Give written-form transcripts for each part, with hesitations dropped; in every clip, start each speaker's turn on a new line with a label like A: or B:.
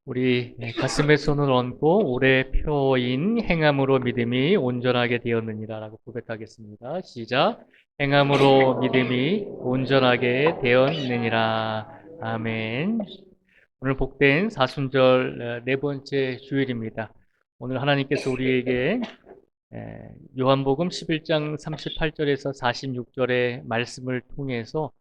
A: 우리 가슴에 손을 얹고 올해 표인 행함으로 믿음이 온전하게 되었느니라라고 고백하겠습니다. 시작. 행함으로 믿음이 온전하게 되었느니라. 아멘. 오늘 복된 사순절 네 번째 주일입니다. 오늘 하나님께서 우리에게 요한복음 11장 38절에서 46절의 말씀을 통해서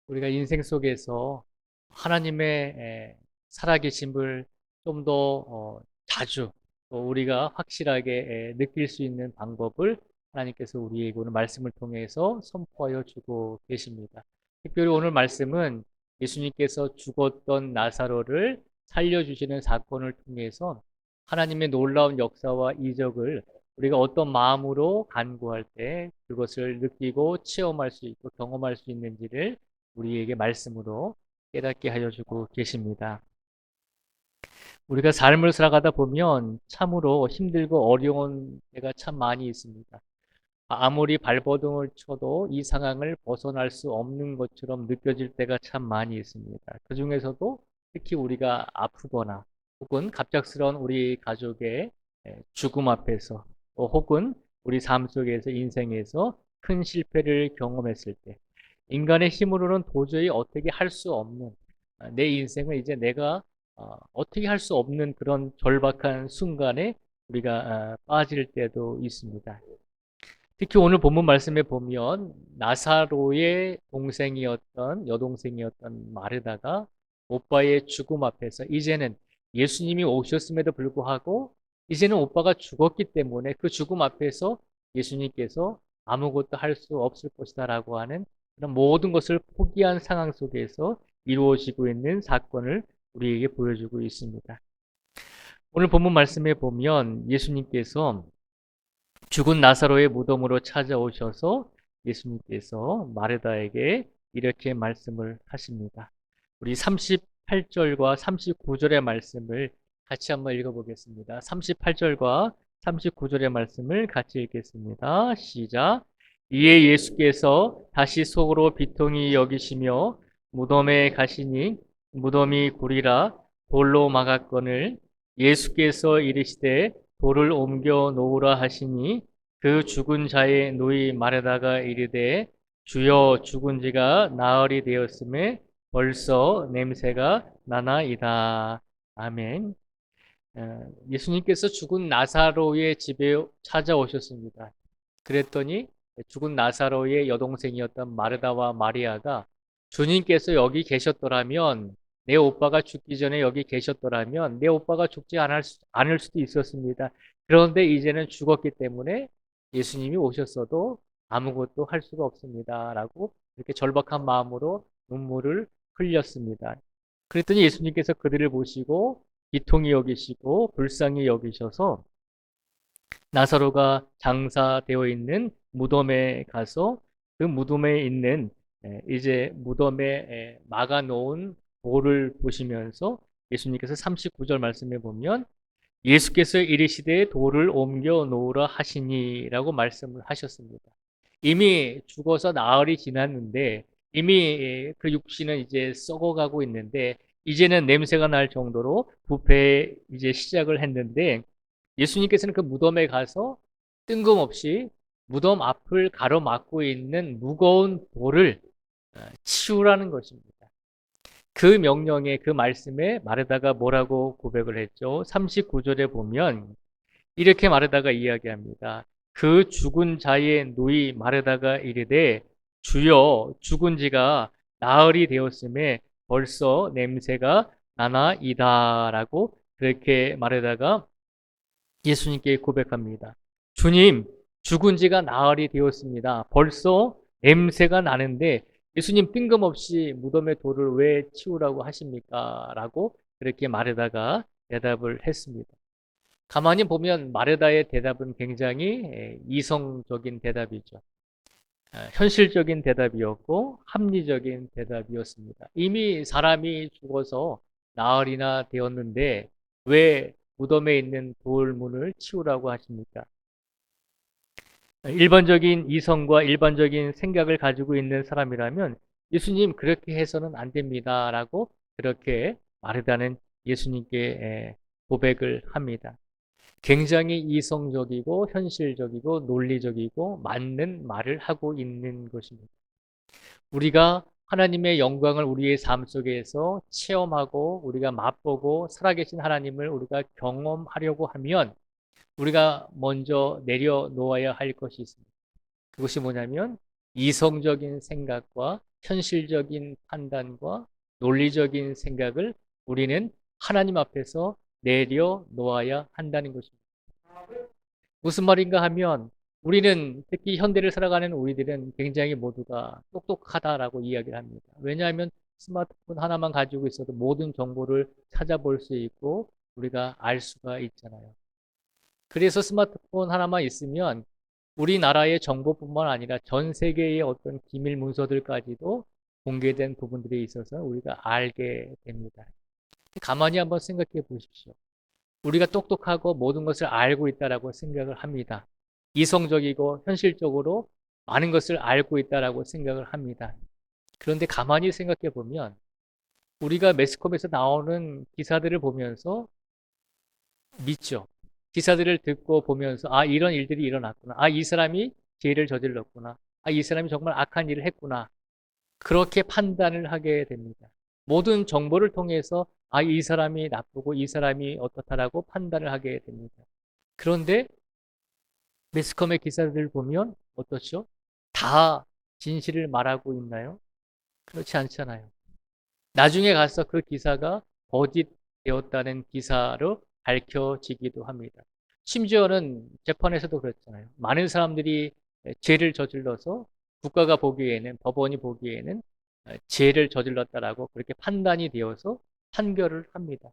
A: 우리가 인생 속에서 하나님의 살아계심을 좀 더 자주 또 우리가 확실하게 느낄 수 있는 방법을 하나님께서 우리에게 오늘 말씀을 통해서 선포하여 주고 계십니다. 특별히 오늘 말씀은 예수님께서 죽었던 나사로를 살려주시는 사건을 통해서 하나님의 놀라운 역사와 이적을 우리가 어떤 마음으로 간구할 때 그것을 느끼고 체험할 수 있고 경험할 수 있는지를 우리에게 말씀으로 깨닫게 하여 주고 계십니다. 우리가 삶을 살아가다 보면 참으로 힘들고 어려운 때가 참 많이 있습니다. 아무리 발버둥을 쳐도 이 상황을 벗어날 수 없는 것처럼 느껴질 때가 참 많이 있습니다. 그 중에서도 특히 우리가 아프거나 혹은 갑작스러운 우리 가족의 죽음 앞에서 혹은 우리 삶 속에서 인생에서 큰 실패를 경험했을 때 인간의 힘으로는 도저히 어떻게 할 수 없는 내 인생을 이제 내가 어떻게 할 수 없는 그런 절박한 순간에 우리가 빠질 때도 있습니다. 특히 오늘 본문 말씀에 보면 나사로의 동생이었던 여동생이었던 마르다가 오빠의 죽음 앞에서 이제는 예수님이 오셨음에도 불구하고 이제는 오빠가 죽었기 때문에 그 죽음 앞에서 예수님께서 아무것도 할 수 없을 것이다라고 하는 그런 모든 것을 포기한 상황 속에서 이루어지고 있는 사건을 우리에게 보여주고 있습니다. 오늘 본문 말씀에 보면 예수님께서 죽은 나사로의 무덤으로 찾아오셔서 예수님께서 마르다에게 이렇게 말씀을 하십니다. 우리 38절과 39절의 말씀을 같이 한번 읽어보겠습니다. 38절과 39절의 말씀을 같이 읽겠습니다. 시작. 이에 예수께서 다시 속으로 비통히 여기시며 무덤에 가시니 무덤이 구리라 돌로 막았거늘 예수께서 이르시되 돌을 옮겨 놓으라 하시니 그 죽은 자의 누이 마르다가 이르되 주여 죽은 지가 나흘이 되었음에 벌써 냄새가 나나이다. 아멘. 예수님께서 죽은 나사로의 집에 찾아오셨습니다. 그랬더니 죽은 나사로의 여동생이었던 마르다와 마리아가 주님께서 여기 계셨더라면 내 오빠가 죽기 전에 여기 계셨더라면 내 오빠가 죽지 않을 수도 있었습니다. 그런데 이제는 죽었기 때문에 예수님이 오셨어도 아무것도 할 수가 없습니다. 라고 이렇게 절박한 마음으로 눈물을 흘렸습니다. 그랬더니 예수님께서 그들을 보시고 비통히 여기시고 불쌍히 여기셔서 나사로가 장사되어 있는 무덤에 가서 그 무덤에 있는 이제 무덤에 막아 놓은 돌을 보시면서 예수님께서 39절 말씀에 보면 예수께서 이르시되 돌을 옮겨 놓으라 하시니라고 말씀을 하셨습니다. 이미 죽어서 나흘이 지났는데 이미 그 육신은 이제 썩어가고 있는데 이제는 냄새가 날 정도로 부패 이제 시작을 했는데 예수님께서는 그 무덤에 가서 뜬금없이 무덤 앞을 가로막고 있는 무거운 돌을 치우라는 것입니다. 그 명령에 그 말씀에 마르다가 뭐라고 고백을 했죠? 39절에 보면 이렇게 마르다가 이야기합니다. 그 죽은 자의 누이 마르다가 이르되 주여 죽은 지가 나흘이 되었음에 벌써 냄새가 나나이다라고 그렇게 마르다가 예수님께 고백합니다. 주님, 죽은 지가 나흘이 되었습니다. 벌써 냄새가 나는데 예수님 뜬금없이 무덤의 돌을 왜 치우라고 하십니까? 라고 그렇게 마르다가 대답을 했습니다. 가만히 보면 마르다의 대답은 굉장히 이성적인 대답이죠. 현실적인 대답이었고 합리적인 대답이었습니다. 이미 사람이 죽어서 나흘이나 되었는데 왜 무덤에 있는 돌문을 치우라고 하십니까? 일반적인 이성과 일반적인 생각을 가지고 있는 사람이라면 예수님 그렇게 해서는 안 됩니다라고 그렇게 마르다는 예수님께 고백을 합니다. 굉장히 이성적이고 현실적이고 논리적이고 맞는 말을 하고 있는 것입니다. 우리가 하나님의 영광을 우리의 삶 속에서 체험하고 우리가 맛보고 살아계신 하나님을 우리가 경험하려고 하면 우리가 먼저 내려놓아야 할 것이 있습니다. 그것이 뭐냐면 이성적인 생각과 현실적인 판단과 논리적인 생각을 우리는 하나님 앞에서 내려놓아야 한다는 것입니다. 무슨 말인가 하면 우리는 특히 현대를 살아가는 우리들은 굉장히 모두가 똑똑하다라고 이야기를 합니다. 왜냐하면 스마트폰 하나만 가지고 있어도 모든 정보를 찾아볼 수 있고 우리가 알 수가 있잖아요. 그래서 스마트폰 하나만 있으면 우리나라의 정보뿐만 아니라 전 세계의 어떤 기밀 문서들까지도 공개된 부분들이 있어서 우리가 알게 됩니다. 가만히 한번 생각해 보십시오. 우리가 똑똑하고 모든 것을 알고 있다라고 생각을 합니다. 이성적이고 현실적으로 많은 것을 알고 있다라고 생각을 합니다. 그런데 가만히 생각해 보면 우리가 매스컴에서 나오는 기사들을 보면서 믿죠. 기사들을 듣고 보면서 아 이런 일들이 일어났구나. 아 이 사람이 죄를 저질렀구나. 아 이 사람이 정말 악한 일을 했구나. 그렇게 판단을 하게 됩니다. 모든 정보를 통해서 아 이 사람이 나쁘고 이 사람이 어떻다라고 판단을 하게 됩니다. 그런데 매스컴의 기사들을 보면 어떻죠? 다 진실을 말하고 있나요? 그렇지 않잖아요. 나중에 가서 그 기사가 거짓되었다는 기사로 밝혀지기도 합니다. 심지어는 재판에서도 그랬잖아요. 많은 사람들이 죄를 저질러서 국가가 보기에는, 법원이 보기에는 죄를 저질렀다라고 그렇게 판단이 되어서 판결을 합니다.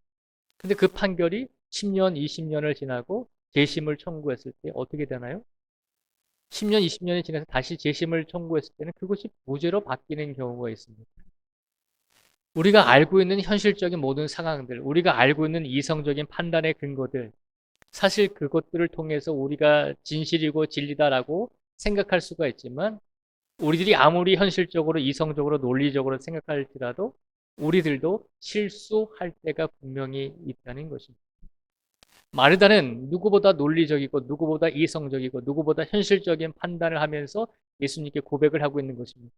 A: 근데 그 판결이 10년, 20년을 지나고 재심을 청구했을 때 어떻게 되나요? 10년, 20년이 지나서 다시 재심을 청구했을 때는 그것이 무죄로 바뀌는 경우가 있습니다. 우리가 알고 있는 현실적인 모든 상황들, 우리가 알고 있는 이성적인 판단의 근거들, 사실 그것들을 통해서 우리가 진실이고 진리다라고 생각할 수가 있지만, 우리들이 아무리 현실적으로, 이성적으로, 논리적으로 생각할지라도, 우리들도 실수할 때가 분명히 있다는 것입니다. 마르다는 누구보다 논리적이고, 누구보다 이성적이고, 누구보다 현실적인 판단을 하면서 예수님께 고백을 하고 있는 것입니다.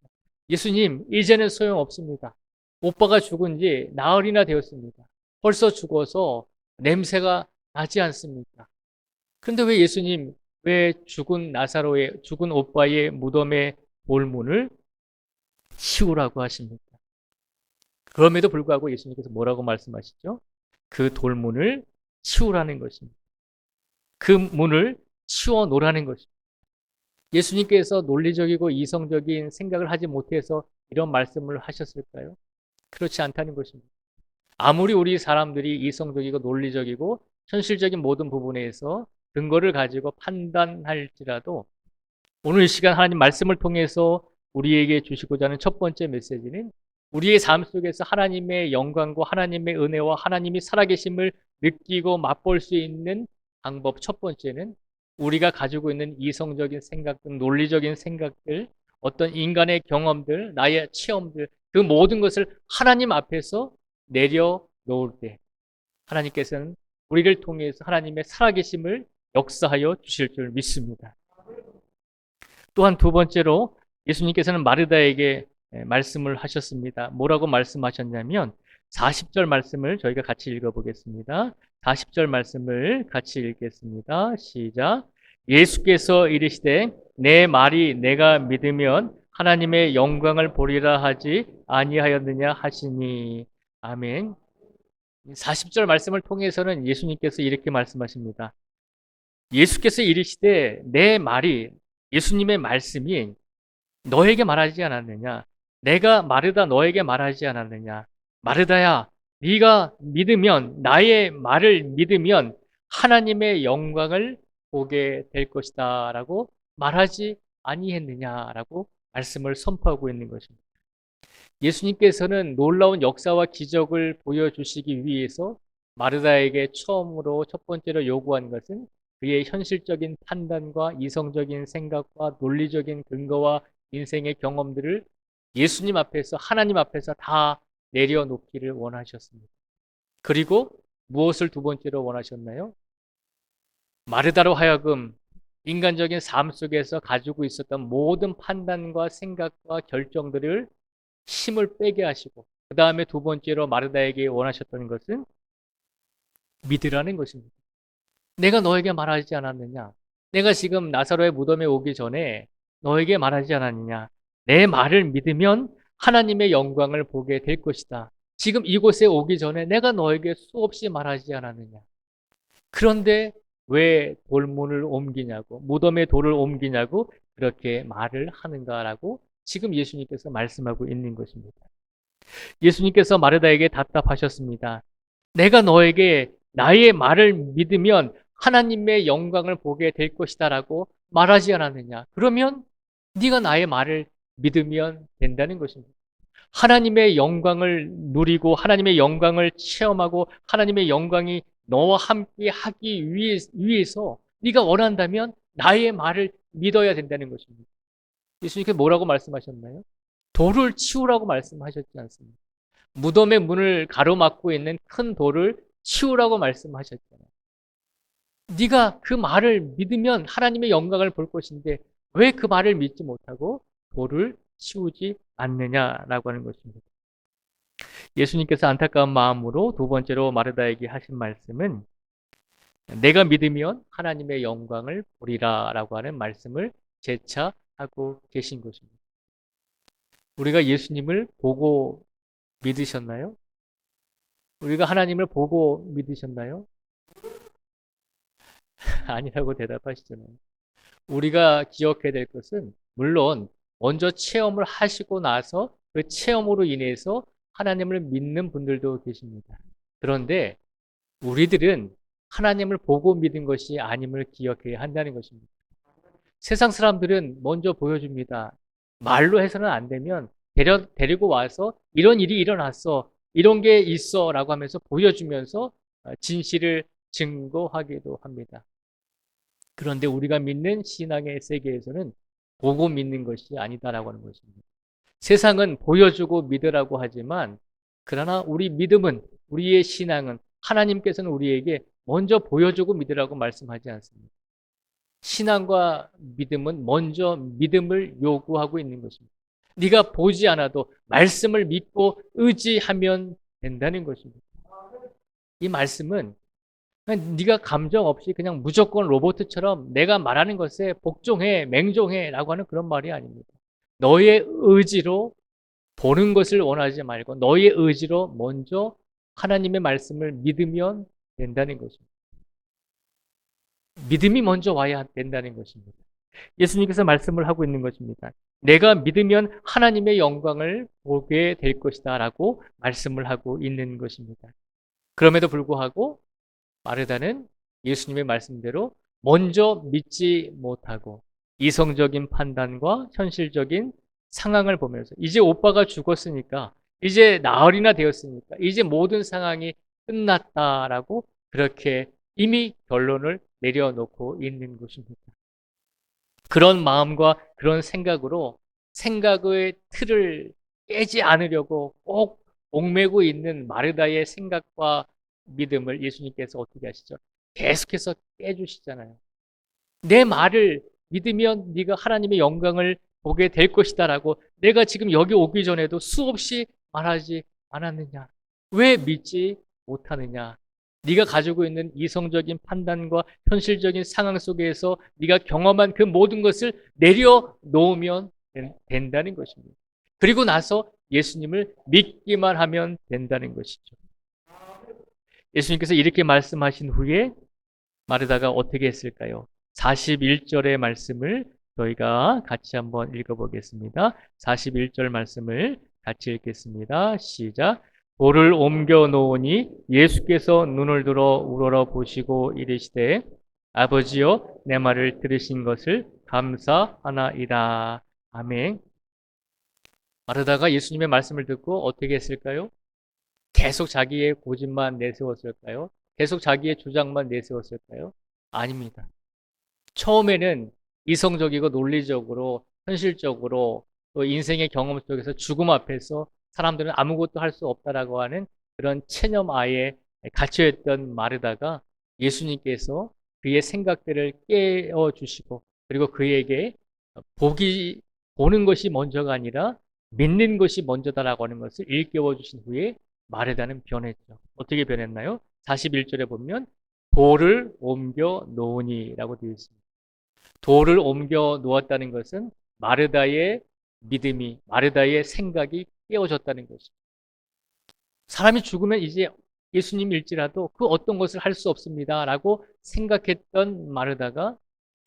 A: 예수님, 이제는 소용없습니다. 오빠가 죽은 지 나흘이나 되었습니다. 벌써 죽어서 냄새가 나지 않습니까? 그런데 왜 예수님, 왜 죽은 오빠의 무덤의 돌문을 치우라고 하십니까? 그럼에도 불구하고 예수님께서 뭐라고 말씀하시죠? 그 돌문을 치우라는 것입니다. 그 문을 치워 놓으라는 것입니다. 예수님께서 논리적이고 이성적인 생각을 하지 못해서 이런 말씀을 하셨을까요? 그렇지 않다는 것입니다. 아무리 우리 사람들이 이성적이고 논리적이고 현실적인 모든 부분에서 근거를 가지고 판단할지라도 오늘 이 시간 하나님 말씀을 통해서 우리에게 주시고자 하는 첫 번째 메시지는 우리의 삶 속에서 하나님의 영광과 하나님의 은혜와 하나님이 살아계심을 느끼고 맛볼 수 있는 방법 첫 번째는 우리가 가지고 있는 이성적인 생각들, 논리적인 생각들, 어떤 인간의 경험들, 나의 체험들, 그 모든 것을 하나님 앞에서 내려놓을 때 하나님께서는 우리를 통해서 하나님의 살아계심을 역사하여 주실 줄 믿습니다. 또한 두 번째로 예수님께서는 마르다에게 말씀을 하셨습니다. 뭐라고 말씀하셨냐면 40절 말씀을 저희가 같이 읽어보겠습니다. 40절 말씀을 같이 읽겠습니다. 시작. 예수께서 이르시되 내 말이 내가 믿으면 하나님의 영광을 보리라 하지 아니하였느냐 하시니. 아멘. 40절 말씀을 통해서는 예수님께서 이렇게 말씀하십니다. 예수께서 이르시되 내 말이, 예수님의 말씀이 너에게 말하지 않았느냐? 내가 마르다 너에게 말하지 않았느냐? 마르다야, 네가 믿으면, 나의 말을 믿으면 하나님의 영광을 보게 될 것이다 라고 말하지 아니했느냐라고 말씀을 선포하고 있는 것입니다. 예수님께서는 놀라운 역사와 기적을 보여주시기 위해서 마르다에게 처음으로 첫 번째로 요구한 것은 그의 현실적인 판단과 이성적인 생각과 논리적인 근거와 인생의 경험들을 예수님 앞에서, 하나님 앞에서 다 내려놓기를 원하셨습니다. 그리고 무엇을 두 번째로 원하셨나요? 마르다로 하여금 인간적인 삶 속에서 가지고 있었던 모든 판단과 생각과 결정들을 힘을 빼게 하시고, 그 다음에 두 번째로 마르다에게 원하셨던 것은 믿으라는 것입니다. 내가 너에게 말하지 않았느냐? 내가 지금 나사로의 무덤에 오기 전에 너에게 말하지 않았느냐? 내 말을 믿으면 하나님의 영광을 보게 될 것이다. 지금 이곳에 오기 전에 내가 너에게 수없이 말하지 않았느냐? 그런데 왜 돌문을 옮기냐고, 무덤에 돌을 옮기냐고 그렇게 말을 하는가라고 지금 예수님께서 말씀하고 있는 것입니다. 예수님께서 마르다에게 답답하셨습니다. 내가 너에게 나의 말을 믿으면 하나님의 영광을 보게 될 것이다라고 말하지 않았느냐? 그러면 네가 나의 말을 믿으면 된다는 것입니다. 하나님의 영광을 누리고 하나님의 영광을 체험하고 하나님의 영광이 너와 함께 하기 위해서 네가 원한다면 나의 말을 믿어야 된다는 것입니다. 예수님께서 뭐라고 말씀하셨나요? 돌을 치우라고 말씀하셨지 않습니까? 무덤의 문을 가로막고 있는 큰 돌을 치우라고 말씀하셨잖아요. 네가 그 말을 믿으면 하나님의 영광을 볼 것인데 왜 그 말을 믿지 못하고 돌을 치우지 않느냐라고 하는 것입니다. 예수님께서 안타까운 마음으로 두 번째로 마르다에게 하신 말씀은 내가 믿으면 하나님의 영광을 보리라라고 하는 말씀을 재차 하고 계신 것입니다. 우리가 예수님을 보고 믿으셨나요? 우리가 하나님을 보고 믿으셨나요? 아니라고 대답하시잖아요. 우리가 기억해야 될 것은 물론 먼저 체험을 하시고 나서 그 체험으로 인해서 하나님을 믿는 분들도 계십니다. 그런데 우리들은 하나님을 보고 믿은 것이 아님을 기억해야 한다는 것입니다. 세상 사람들은 먼저 보여줍니다. 말로 해서는 안 되면 데리고 와서 이런 일이 일어났어. 이런 게 있어. 라고 하면서 보여주면서 진실을 증거하기도 합니다. 그런데 우리가 믿는 신앙의 세계에서는 보고 믿는 것이 아니다라고 하는 것입니다. 세상은 보여주고 믿으라고 하지만 그러나 우리 믿음은 우리의 신앙은 하나님께서는 우리에게 먼저 보여주고 믿으라고 말씀하지 않습니다. 신앙과 믿음은 먼저 믿음을 요구하고 있는 것입니다. 네가 보지 않아도 말씀을 믿고 의지하면 된다는 것입니다. 이 말씀은 그냥 네가 감정 없이 그냥 무조건 로봇처럼 내가 말하는 것에 복종해, 맹종해라고 하는 그런 말이 아닙니다. 너의 의지로 보는 것을 원하지 말고 너의 의지로 먼저 하나님의 말씀을 믿으면 된다는 것입니다. 믿음이 먼저 와야 된다는 것입니다. 예수님께서 말씀을 하고 있는 것입니다. 내가 믿으면 하나님의 영광을 보게 될 것이다 라고 말씀을 하고 있는 것입니다. 그럼에도 불구하고 마르다는 예수님의 말씀대로 먼저 믿지 못하고 이성적인 판단과 현실적인 상황을 보면서 이제 오빠가 죽었으니까 이제 나흘이나 되었으니까 이제 모든 상황이 끝났다라고 그렇게 이미 결론을 내려놓고 있는 것입니다. 그런 마음과 그런 생각으로 생각의 틀을 깨지 않으려고 꼭 옥매고 있는 마르다의 생각과 믿음을 예수님께서 어떻게 하시죠? 계속해서 깨주시잖아요. 내 말을 믿으면 네가 하나님의 영광을 보게 될 것이다라고 내가 지금 여기 오기 전에도 수없이 말하지 않았느냐? 왜 믿지 못하느냐? 네가 가지고 있는 이성적인 판단과 현실적인 상황 속에서 네가 경험한 그 모든 것을 내려놓으면 된다는 것입니다. 그리고 나서 예수님을 믿기만 하면 된다는 것이죠. 예수님께서 이렇게 말씀하신 후에 마르다가 어떻게 했을까요? 41절의 말씀을 저희가 같이 한번 읽어보겠습니다. 41절 말씀을 같이 읽겠습니다. 시작. 돌을 옮겨 놓으니 예수께서 눈을 들어 우러러 보시고 이르시되 아버지여 내 말을 들으신 것을 감사하나이다. 아멘. 마르다가 예수님의 말씀을 듣고 어떻게 했을까요? 계속 자기의 고집만 내세웠을까요? 계속 자기의 주장만 내세웠을까요? 아닙니다. 처음에는 이성적이고 논리적으로 현실적으로 또 인생의 경험 속에서 죽음 앞에서 사람들은 아무것도 할 수 없다라고 하는 그런 체념하에 갇혀있던 마르다가 예수님께서 그의 생각들을 깨워주시고 그리고 그에게 보는 것이 먼저가 아니라 믿는 것이 먼저다라고 하는 것을 일깨워 주신 후에 마르다는 변했죠. 어떻게 변했나요? 41절에 보면 돌을 옮겨 놓으니라고 되어 있습니다. 돌을 옮겨 놓았다는 것은 마르다의 믿음이, 마르다의 생각이 깨어졌다는 것입니다. 사람이 죽으면 이제 예수님일지라도 그 어떤 것을 할 수 없습니다라고 생각했던 마르다가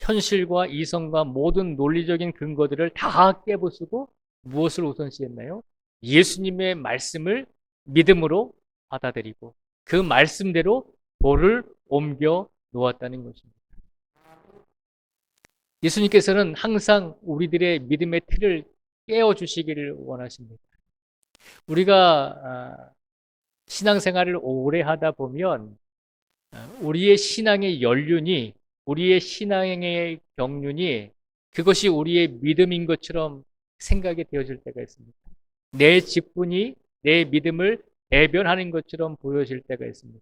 A: 현실과 이성과 모든 논리적인 근거들을 다 깨부수고 무엇을 우선시했나요? 예수님의 말씀을 믿음으로 받아들이고 그 말씀대로 돌을 옮겨 놓았다는 것입니다. 예수님께서는 항상 우리들의 믿음의 틀을 깨워주시기를 원하십니다. 우리가 신앙생활을 오래 하다 보면 우리의 신앙의 연륜이, 우리의 신앙의 경륜이 그것이 우리의 믿음인 것처럼 생각이 되어질 때가 있습니다. 내 직분이 내 믿음을 대변하는 것처럼 보여질 때가 있습니다.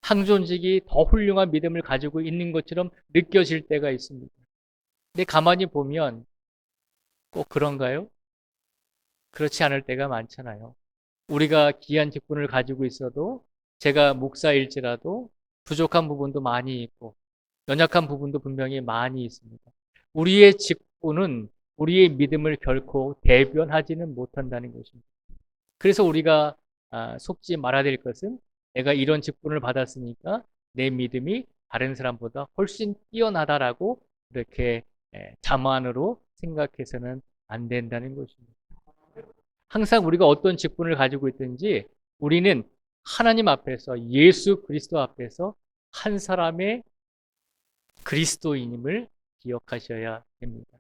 A: 항존직이 더 훌륭한 믿음을 가지고 있는 것처럼 느껴질 때가 있습니다. 근데 가만히 보면 꼭 그런가요? 그렇지 않을 때가 많잖아요. 우리가 귀한 직분을 가지고 있어도 제가 목사일지라도 부족한 부분도 많이 있고 연약한 부분도 분명히 많이 있습니다. 우리의 직분은 우리의 믿음을 결코 대변하지는 못한다는 것입니다. 그래서 우리가 속지 말아야 될 것은 내가 이런 직분을 받았으니까 내 믿음이 다른 사람보다 훨씬 뛰어나다라고 이렇게 자만으로 생각해서는 안 된다는 것입니다. 항상 우리가 어떤 직분을 가지고 있든지 우리는 하나님 앞에서 예수 그리스도 앞에서 한 사람의 그리스도인임을 기억하셔야 됩니다.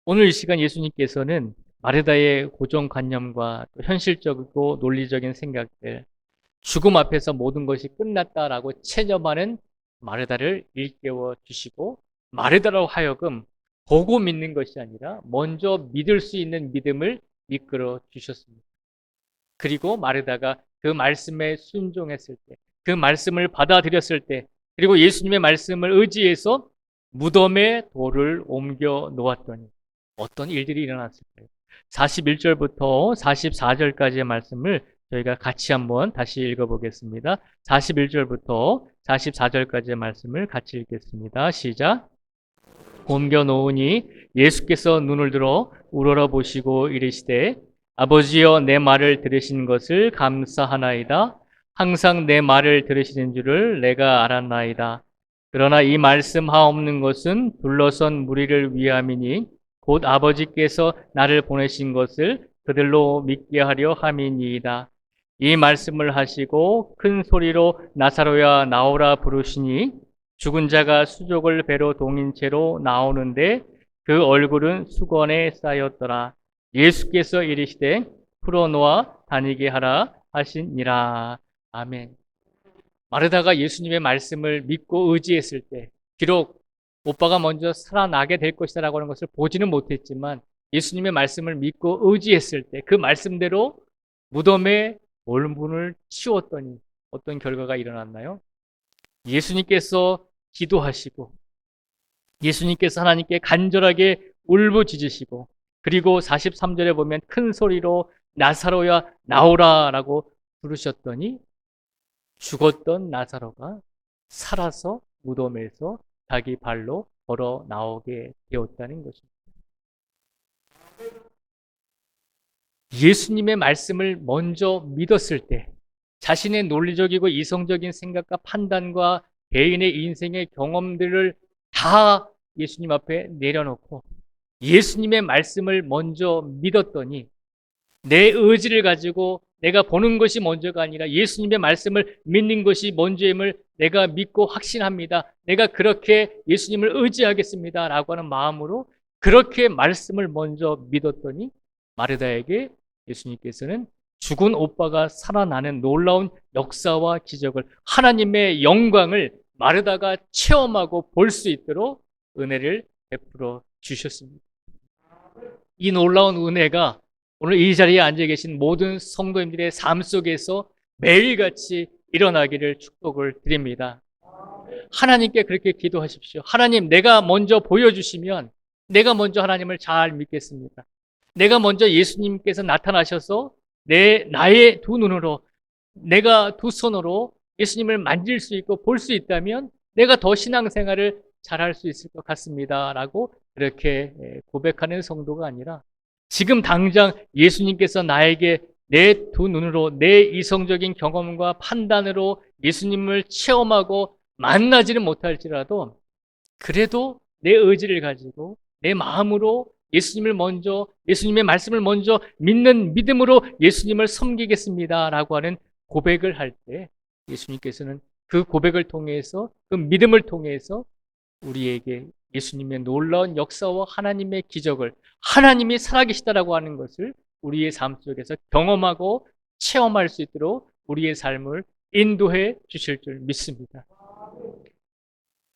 A: 오늘 이 시간 예수님께서는 마르다의 고정관념과 현실적이고 논리적인 생각들, 죽음 앞에서 모든 것이 끝났다라고 체념하는 마르다를 일깨워 주시고 마르다로 하여금 보고 믿는 것이 아니라 먼저 믿을 수 있는 믿음을 이끌어 주셨습니다. 그리고 마르다가 그 말씀에 순종했을 때, 그 말씀을 받아들였을 때, 그리고 예수님의 말씀을 의지해서 무덤에 돌을 옮겨 놓았더니 어떤 일들이 일어났을까요? 41절부터 44절까지의 말씀을 저희가 같이 한번 다시 읽어보겠습니다. 41절부터 44절까지의 말씀을 같이 읽겠습니다. 시작. 옮겨 놓으니 예수께서 눈을 들어 우러러 보시고 이르시되 아버지여 내 말을 들으신 것을 감사하나이다. 항상 내 말을 들으시는 줄을 내가 알았나이다. 그러나 이 말씀 하옵는 것은 둘러선 무리를 위함이니 곧 아버지께서 나를 보내신 것을 그들로 믿게 하려 함이니이다. 이 말씀을 하시고 큰 소리로 나사로야 나오라 부르시니 죽은 자가 수족을 배로 동인 채로 나오는데 그 얼굴은 수건에 쌓였더라. 예수께서 이르시되 풀어놓아 다니게 하라 하시니라. 아멘. 마르다가 예수님의 말씀을 믿고 의지했을 때 비록 오빠가 먼저 살아나게 될 것이라고 하는 것을 보지는 못했지만 예수님의 말씀을 믿고 의지했을 때 그 말씀대로 무덤에 올문을 치웠더니 어떤 결과가 일어났나요? 예수님께서 기도하시고 예수님께서 하나님께 간절하게 울부짖으시고 그리고 43절에 보면 큰 소리로 나사로야 나오라라고 부르셨더니 죽었던 나사로가 살아서 무덤에서 자기 발로 걸어 나오게 되었다는 것입니다. 예수님의 말씀을 먼저 믿었을 때 자신의 논리적이고 이성적인 생각과 판단과 개인의 인생의 경험들을 다 예수님 앞에 내려놓고 예수님의 말씀을 먼저 믿었더니 내 의지를 가지고 내가 보는 것이 먼저가 아니라 예수님의 말씀을 믿는 것이 먼저임을 내가 믿고 확신합니다. 내가 그렇게 예수님을 의지하겠습니다. 라고 하는 마음으로 그렇게 말씀을 먼저 믿었더니 마르다에게 예수님께서는 죽은 오빠가 살아나는 놀라운 역사와 기적을 하나님의 영광을 마르다가 체험하고 볼 수 있도록 은혜를 베풀어 주셨습니다. 이 놀라운 은혜가 오늘 이 자리에 앉아 계신 모든 성도님들의 삶 속에서 매일같이 일어나기를 축복을 드립니다. 하나님께 그렇게 기도하십시오. 하나님, 내가 먼저 보여주시면 내가 먼저 하나님을 잘 믿겠습니다. 내가 먼저 예수님께서 나타나셔서 나의 두 눈으로, 내가 두 손으로 예수님을 만질 수 있고 볼 수 있다면 내가 더 신앙생활을 잘할 수 있을 것 같습니다. 라고 그렇게 고백하는 성도가 아니라 지금 당장 예수님께서 나에게 내 두 눈으로 내 이성적인 경험과 판단으로 예수님을 체험하고 만나지는 못할지라도 그래도 내 의지를 가지고 내 마음으로 예수님의 말씀을 먼저 믿는 믿음으로 예수님을 섬기겠습니다. 라고 하는 고백을 할 때 예수님께서는 그 고백을 통해서 그 믿음을 통해서 우리에게 예수님의 놀라운 역사와 하나님의 기적을 하나님이 살아계시다라고 하는 것을 우리의 삶 속에서 경험하고 체험할 수 있도록 우리의 삶을 인도해 주실 줄 믿습니다.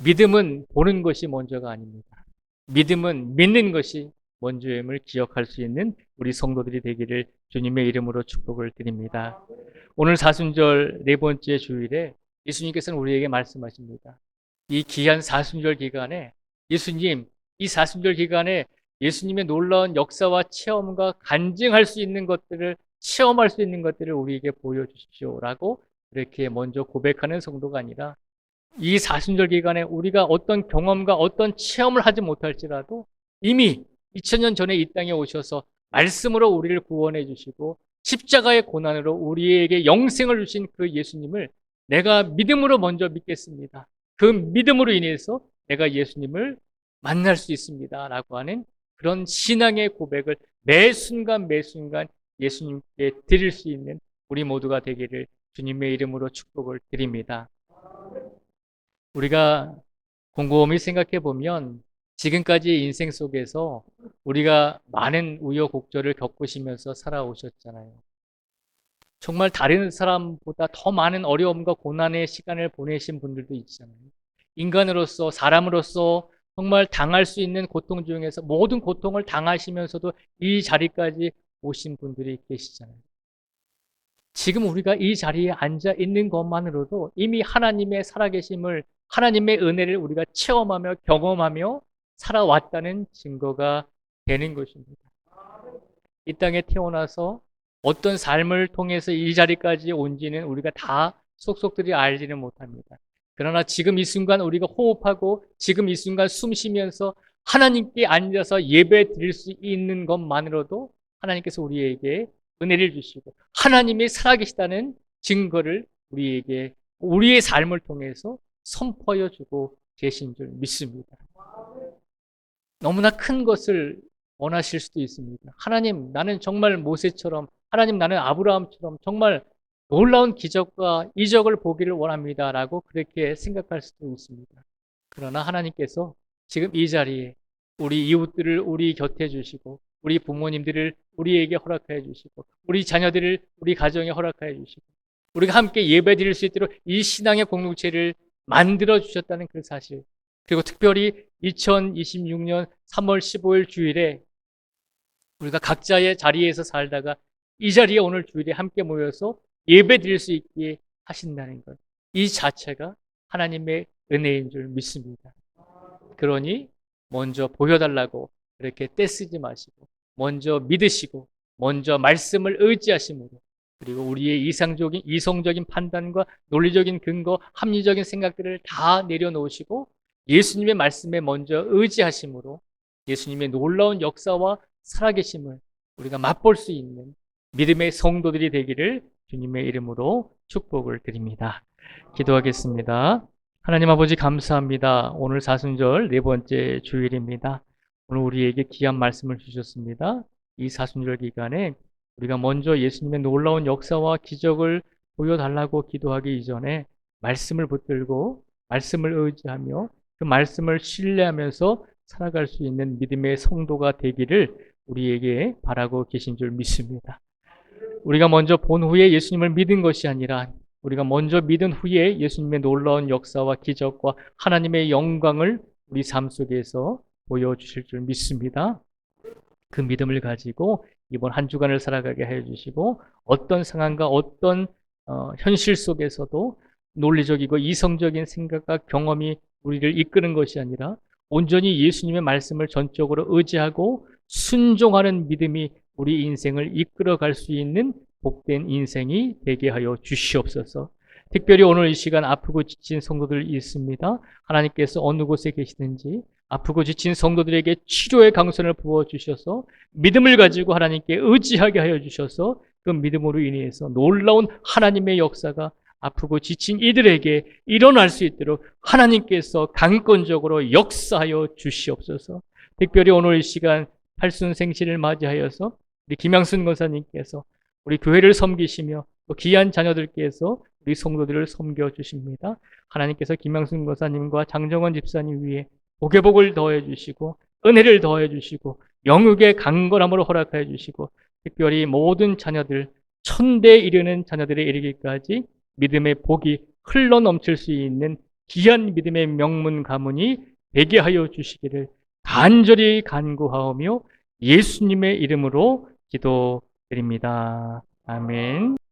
A: 믿음은 보는 것이 먼저가 아닙니다. 믿음은 믿는 것이 먼저임을 기억할 수 있는 우리 성도들이 되기를 주님의 이름으로 축복을 드립니다. 오늘 사순절 네 번째 주일에 예수님께서는 우리에게 말씀하십니다. 이 귀한 사순절 기간에 이 사순절 기간에 예수님의 놀라운 역사와 체험과 간증할 수 있는 것들을 체험할 수 있는 것들을 우리에게 보여주십시오라고 그렇게 먼저 고백하는 성도가 아니라 이 사순절 기간에 우리가 어떤 경험과 어떤 체험을 하지 못할지라도 이미 2000년 전에 이 땅에 오셔서 말씀으로 우리를 구원해 주시고 십자가의 고난으로 우리에게 영생을 주신 그 예수님을 내가 믿음으로 먼저 믿겠습니다. 그 믿음으로 인해서 내가 예수님을 만날 수 있습니다. 라고 하는 그런 신앙의 고백을 매 순간 예수님께 드릴 수 있는 우리 모두가 되기를 주님의 이름으로 축복을 드립니다. 우리가 곰곰이 생각해 보면 지금까지 인생 속에서 우리가 많은 우여곡절을 겪으시면서 살아오셨잖아요. 정말 다른 사람보다 더 많은 어려움과 고난의 시간을 보내신 분들도 있잖아요. 인간으로서, 사람으로서 정말 당할 수 있는 고통 중에서 모든 고통을 당하시면서도 이 자리까지 오신 분들이 계시잖아요. 지금 우리가 이 자리에 앉아 있는 것만으로도 이미 하나님의 살아계심을, 하나님의 은혜를 우리가 체험하며 경험하며 살아왔다는 증거가 되는 것입니다. 이 땅에 태어나서 어떤 삶을 통해서 이 자리까지 온지는 우리가 다 속속들이 알지는 못합니다. 그러나 지금 이 순간 우리가 호흡하고 지금 이 순간 숨 쉬면서 하나님께 앉아서 예배 드릴 수 있는 것만으로도 하나님께서 우리에게 은혜를 주시고 하나님이 살아계시다는 증거를 우리에게 우리의 삶을 통해서 선포해 주고 계신 줄 믿습니다. 너무나 큰 것을 원하실 수도 있습니다. 하나님, 나는 정말 모세처럼, 하나님, 나는 아브라함처럼 정말 놀라운 기적과 이적을 보기를 원합니다. 라고 그렇게 생각할 수도 있습니다. 그러나 하나님께서 지금 이 자리에 우리 이웃들을 우리 곁에 주시고, 우리 부모님들을 우리에게 허락하여 주시고, 우리 자녀들을 우리 가정에 허락하여 주시고, 우리가 함께 예배 드릴 수 있도록 이 신앙의 공동체를 만들어 주셨다는 그 사실, 그리고 특별히 2026년 3월 15일 주일에 우리가 각자의 자리에서 살다가 이 자리에 오늘 주일에 함께 모여서 예배 드릴 수 있게 하신다는 것, 이 자체가 하나님의 은혜인 줄 믿습니다. 그러니 먼저 보여달라고 그렇게 떼쓰지 마시고 먼저 믿으시고 먼저 말씀을 의지하심으로, 그리고 우리의 이성적인 판단과 논리적인 근거, 합리적인 생각들을 다 내려놓으시고 예수님의 말씀에 먼저 의지하심으로 예수님의 놀라운 역사와 살아계심을 우리가 맛볼 수 있는 믿음의 성도들이 되기를 주님의 이름으로 축복을 드립니다. 기도하겠습니다. 하나님 아버지 감사합니다. 오늘 사순절 네 번째 주일입니다. 오늘 우리에게 귀한 말씀을 주셨습니다. 이 사순절 기간에 우리가 먼저 예수님의 놀라운 역사와 기적을 보여달라고 기도하기 이전에 말씀을 붙들고 말씀을 의지하며 그 말씀을 신뢰하면서 살아갈 수 있는 믿음의 성도가 되기를 우리에게 바라고 계신 줄 믿습니다. 우리가 먼저 본 후에 예수님을 믿은 것이 아니라 우리가 먼저 믿은 후에 예수님의 놀라운 역사와 기적과 하나님의 영광을 우리 삶 속에서 보여주실 줄 믿습니다. 그 믿음을 가지고 이번 한 주간을 살아가게 해 주시고 어떤 상황과 어떤 현실 속에서도 논리적이고 이성적인 생각과 경험이 우리를 이끄는 것이 아니라 온전히 예수님의 말씀을 전적으로 의지하고 순종하는 믿음이 우리 인생을 이끌어갈 수 있는 복된 인생이 되게 하여 주시옵소서. 특별히 오늘 이 시간 아프고 지친 성도들 있습니다. 하나님께서 어느 곳에 계시든지 아프고 지친 성도들에게 치료의 강선을 부어주셔서 믿음을 가지고 하나님께 의지하게 하여 주셔서 그 믿음으로 인해서 놀라운 하나님의 역사가 아프고 지친 이들에게 일어날 수 있도록 하나님께서 강권적으로 역사하여 주시옵소서. 특별히 오늘 이 시간 팔순생신을 맞이하여서 우리 김양순 권사님께서 우리 교회를 섬기시며 또 귀한 자녀들께서 우리 성도들을 섬겨 주십니다. 하나님께서 김양순 권사님과 장정원 집사님 위에 복의 복을 더해 주시고 은혜를 더해 주시고 영육의 강건함으로 허락하여 주시고 특별히 모든 자녀들 천대에 이르는 자녀들에 이르기까지 믿음의 복이 흘러 넘칠 수 있는 귀한 믿음의 명문 가문이 되게 하여 주시기를 간절히 간구하오며 예수님의 이름으로 기도드립니다. 아멘.